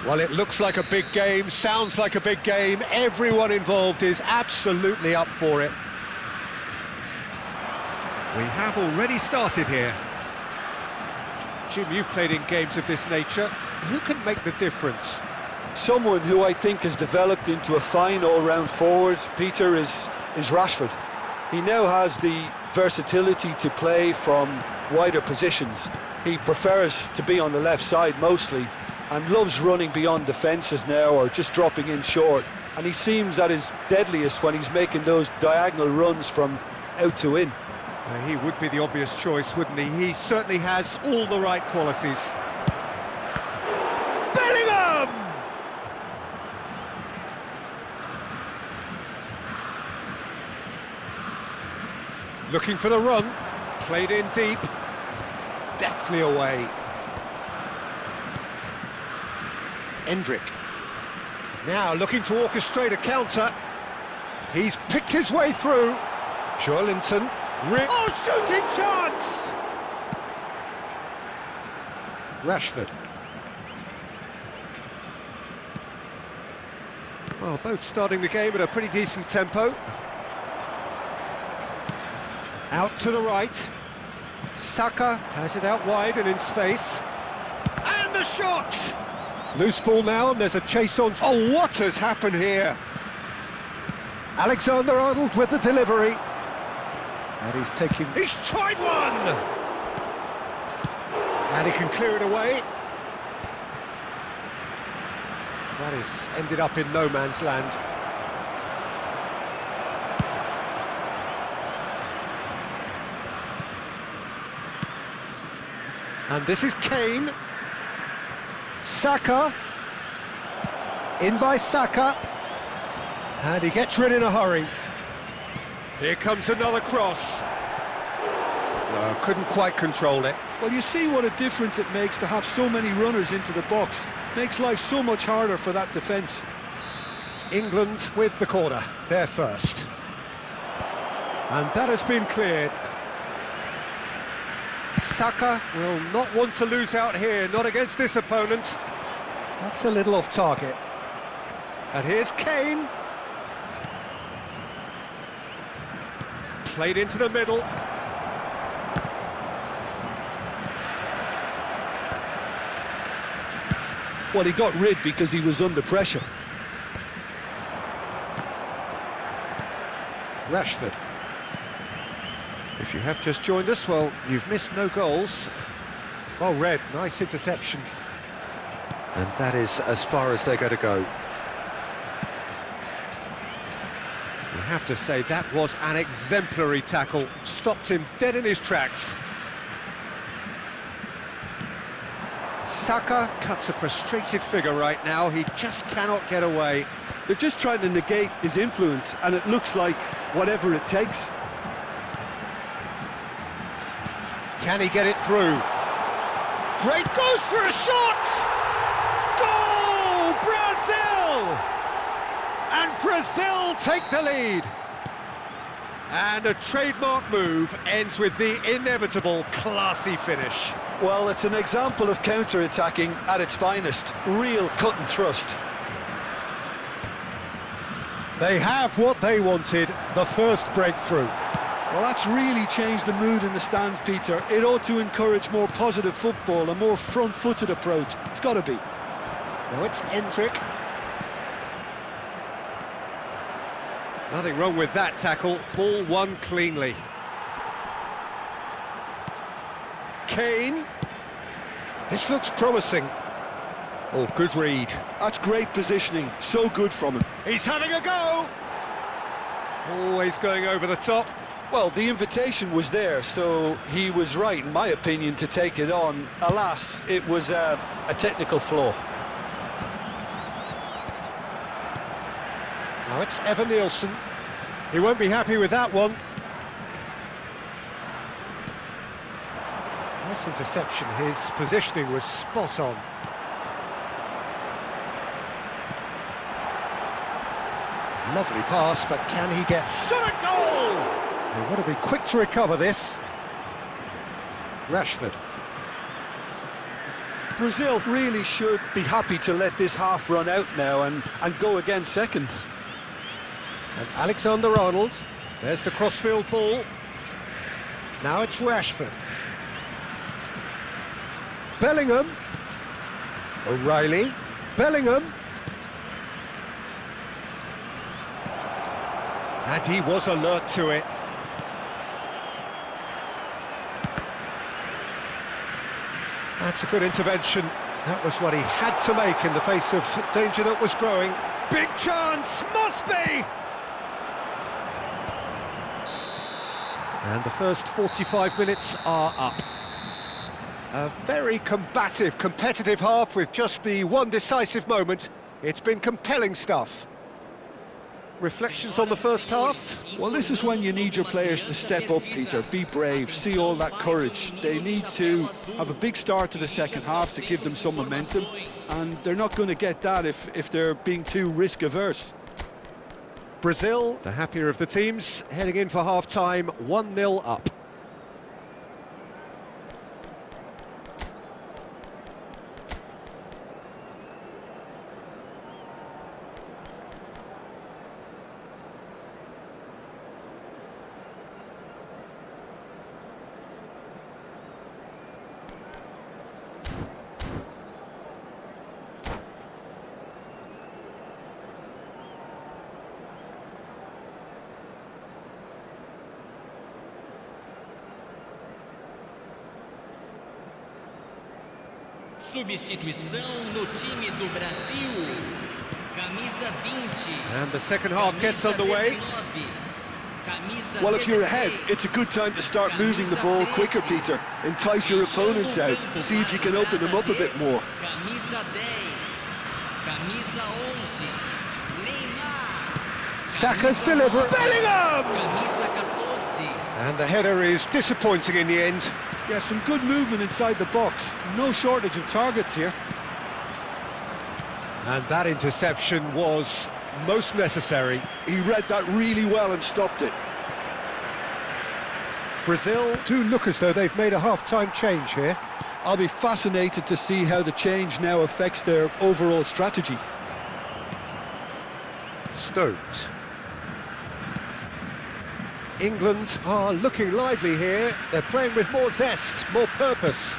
Well, it looks like a big game, sounds like a big game. Everyone involved is absolutely up for it. We have already started here. Jim, you've played in games of this nature. Who can make the difference? Someone who I think has developed into a fine all-round forward, Peter, is Rashford. He now has the versatility to play from wider positions. He prefers to be on the left side mostly, and loves running beyond defences now or just dropping in short. And he seems at his deadliest when he's making those diagonal runs from out to in. He would be the obvious choice, wouldn't he? He certainly has all the right qualities. Bellingham! Looking for the run, played in deep, deftly away. Endrick. Now looking to orchestrate a counter. He's picked his way through. Joelinton. Oh, shooting chance! Rashford. Well, both starting the game at a pretty decent tempo. Out to the right. Saka has it out wide and in space. And the shot! Loose ball now, and there's a chase on. Oh, what has happened here? Alexander-Arnold with the delivery. And he's taking... He's tried one! And he can clear it away. That is ended up in no man's land. And this is Kane. Saka. In by Saka. And he gets rid in a hurry. Here comes another cross. No, couldn't quite control it. Well, you see what a difference it makes to have so many runners into the box. Makes life so much harder for that defence. England with the corner, they're first. And that has been cleared. Saka will not want to lose out here, not against this opponent. That's a little off target. And here's Kane. Played into the middle. Well, he got rid because he was under pressure. Rashford. If you have just joined us, well, you've missed no goals. Well read, nice interception. And that is as far as they're going to go. You have to say that was an exemplary tackle. Stopped him dead in his tracks. Saka cuts a frustrated figure right now. He just cannot get away. They're just trying to negate his influence, and it looks like whatever it takes. Can he get it through? Great, goes for a shot! Goal! Brazil! And Brazil take the lead. And a trademark move ends with the inevitable classy finish. Well, it's an example of counter-attacking at its finest. Real cut and thrust. They have what they wanted, the first breakthrough. Well, that's really changed the mood in the stands, Peter. It ought to encourage more positive football, a more front-footed approach. It's got to be. Now it's Endrick. Nothing wrong with that tackle. Ball won cleanly. Kane. This looks promising. Oh, good read. That's great positioning. So good from him. He's having a go. Always going over the top. Well, the invitation was there, so he was right, in my opinion, to take it on. Alas, it was a technical flaw. Now it's Evan Nielsen. He won't be happy with that one. Nice interception. His positioning was spot on. Lovely pass, but can he get... Shot a goal! They've got to be quick to recover this. Rashford. Brazil really should be happy to let this half run out now and go again second. And Alexander-Arnold, there's the crossfield ball. Now it's Rashford. Bellingham. O'Reilly. Bellingham. And he was alert to it. That's a good intervention. That was what he had to make in the face of danger that was growing. Big chance, must be! And the first 45 minutes are up. A very combative, competitive half with just the one decisive moment. It's been compelling stuff. Reflections on the first half? Well, this is when you need your players to step up, Peter. Be brave, see all that courage. They need to have a big start to the second half to give them some momentum, and they're not going to get that if they're being too risk-averse. Brazil, the happier of the teams, heading in for half-time, 1-0 up. Substituição no time do Brasil. Camisa 20. And the second half gets underway. Well, if you're ahead, it's a good time to start moving the ball quicker, Peter. Entice your opponents out. See if you can open them up a bit more. Camisa 10. Camisa 11. Neymar. Saka's delivered. Bellingham! Camisa 14. And the header is disappointing in the end. Yeah, some good movement inside the box. No shortage of targets here. And that interception was most necessary. He read that really well and stopped it. Brazil do look as though they've made a half-time change here. I'll be fascinated to see how the change now affects their overall strategy. Stones. England are looking lively here. They're playing with more zest, more purpose.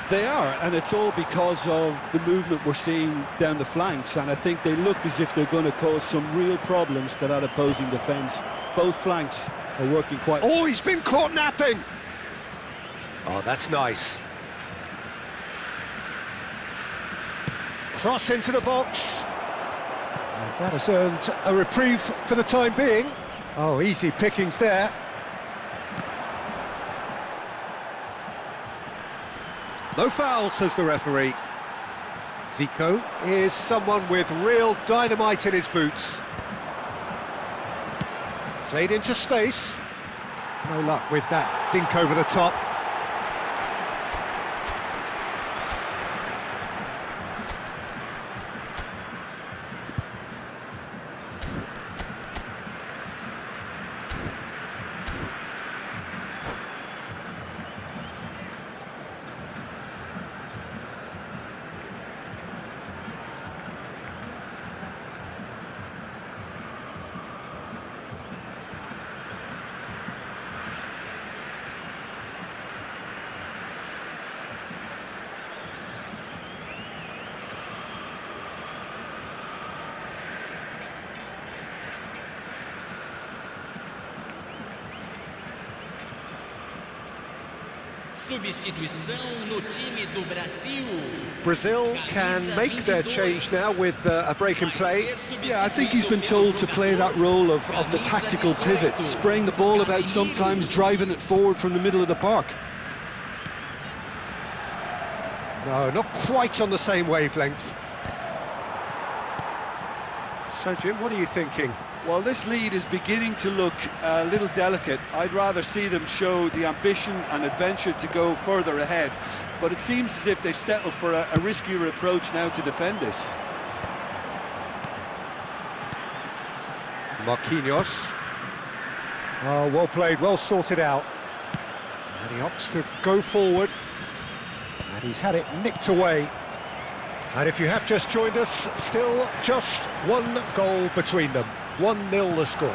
They are, and it's all because of the movement we're seeing down the flanks, and I think they look as if they're going to cause some real problems to that opposing defence. Both flanks are working quite well. Oh, he's been caught napping! Oh, that's nice. Cross into the box. And that has earned a reprieve for the time being. Oh, easy pickings there. No foul, says the referee. Zico is someone with real dynamite in his boots. Played into space. No luck with that dink over the top. Substituição no time do Brasil. Brazil can make their change now with a break in play. Yeah, I think he's been told to play that role of the tactical pivot, spraying the ball about sometimes, driving it forward from the middle of the park. No, not quite on the same wavelength. So, Jim, what are you thinking? Well, this lead is beginning to look a little delicate. I'd rather see them show the ambition and adventure to go further ahead. But it seems as if they've settled for a riskier approach now to defend this. Marquinhos. Oh, well played, well sorted out. And he opts to go forward. And He's had it nicked away. And if you have just joined us, still just one goal between them. 1-0 the score.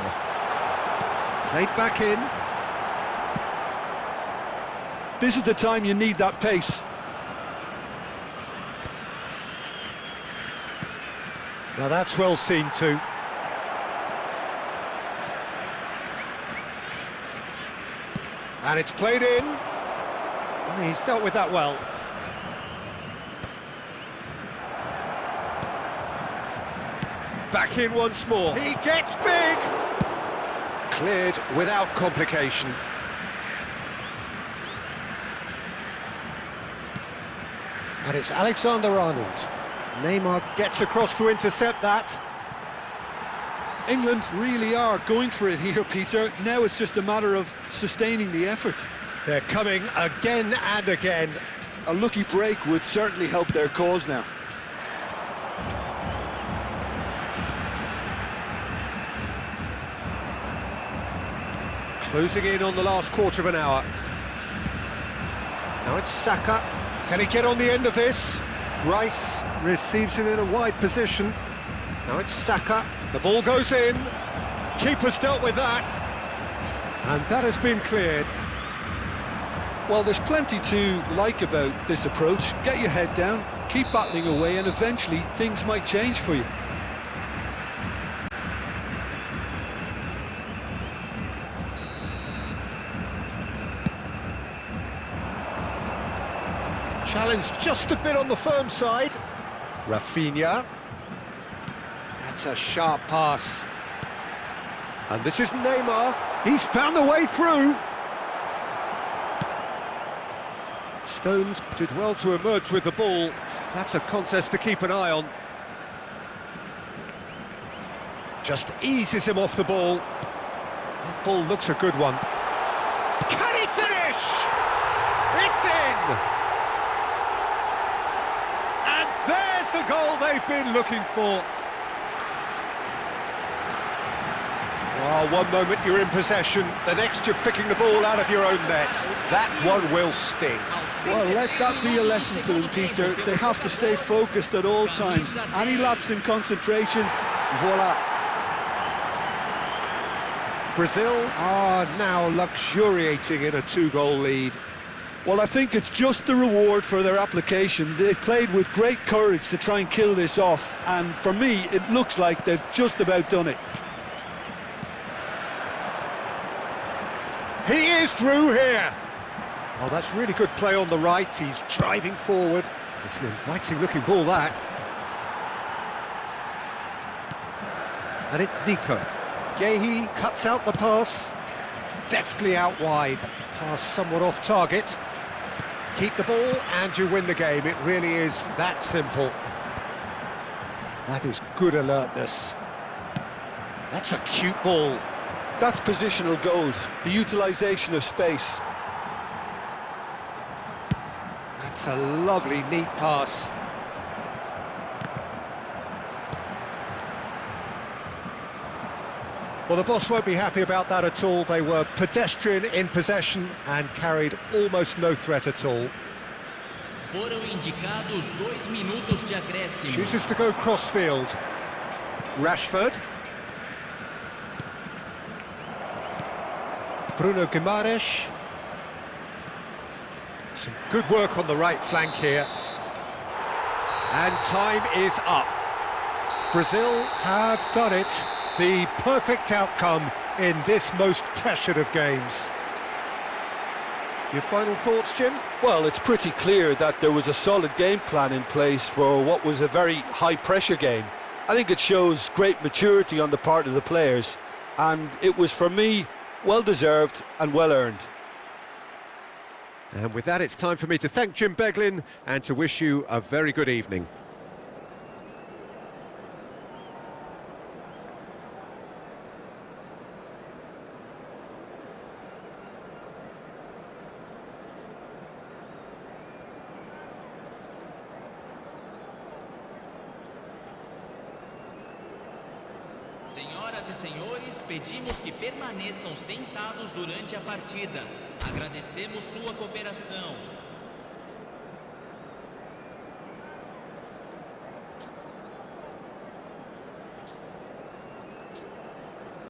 Played back in. This is the time you need that pace. Now that's well seen too. And it's played in. Well, he's dealt with that well. Back in once more. He gets big! Cleared without complication. And it's Alexander-Arnold. Neymar gets across to intercept that. England really are going for it here, Peter. Now it's just a matter of sustaining the effort. They're coming again and again. A lucky break would certainly help their cause now. Closing in on the last quarter of an hour. Now it's Saka. Can he get on the end of this? Rice receives it in a wide position. Now it's Saka. The ball goes in. Keeper's dealt with that. And that has been cleared. Well, there's plenty to like about this approach. Get your head down, keep battling away, and eventually things might change for you. Challenge just a bit on the firm side. Raphinha. That's a sharp pass. And this is Neymar. He's found a way through. Stones did well to emerge with the ball. That's a contest to keep an eye on. Just eases him off the ball. That ball looks a good one. Can he finish? It's in! There's the goal they've been looking for. Oh, one moment you're in possession, the next you're picking the ball out of your own net. That one will sting. Well, let that be a lesson to them, Peter. They have to stay focused at all times. Any lapse in concentration, voila. Brazil are now luxuriating in a 2-goal lead. Well, I think it's just the reward for their application. They've played with great courage to try and kill this off, and for me, it looks like they've just about done it. He is through here! Oh, that's really good play on the right. He's driving forward. It's an inviting-looking ball, that. And it's Zico. Gehi cuts out the pass. Deftly out wide. Pass somewhat off target. Keep the ball and you win the game. It really is that simple. That is good alertness. That's a cute ball. That's positional gold, the utilisation of space. That's a lovely, neat pass. Well, the boss won't be happy about that at all. They were pedestrian in possession and carried almost no threat at all. Foram indicados 2 minutos de acréscimo. Chooses to go cross-field. Rashford. Bruno Guimaraes. Some good work on the right flank here. And time is up. Brazil have done it. The perfect outcome in this most pressured of games. Your final thoughts, Jim? Well, it's pretty clear that there was a solid game plan in place for what was a very high-pressure game. I think it shows great maturity on the part of the players, and it was, for me, well-deserved and well-earned. And with that, it's time for me to thank Jim Beglin and to wish you a very good evening. Senhoras e senhores, pedimos que permaneçam sentados durante a partida. Agradecemos sua cooperação.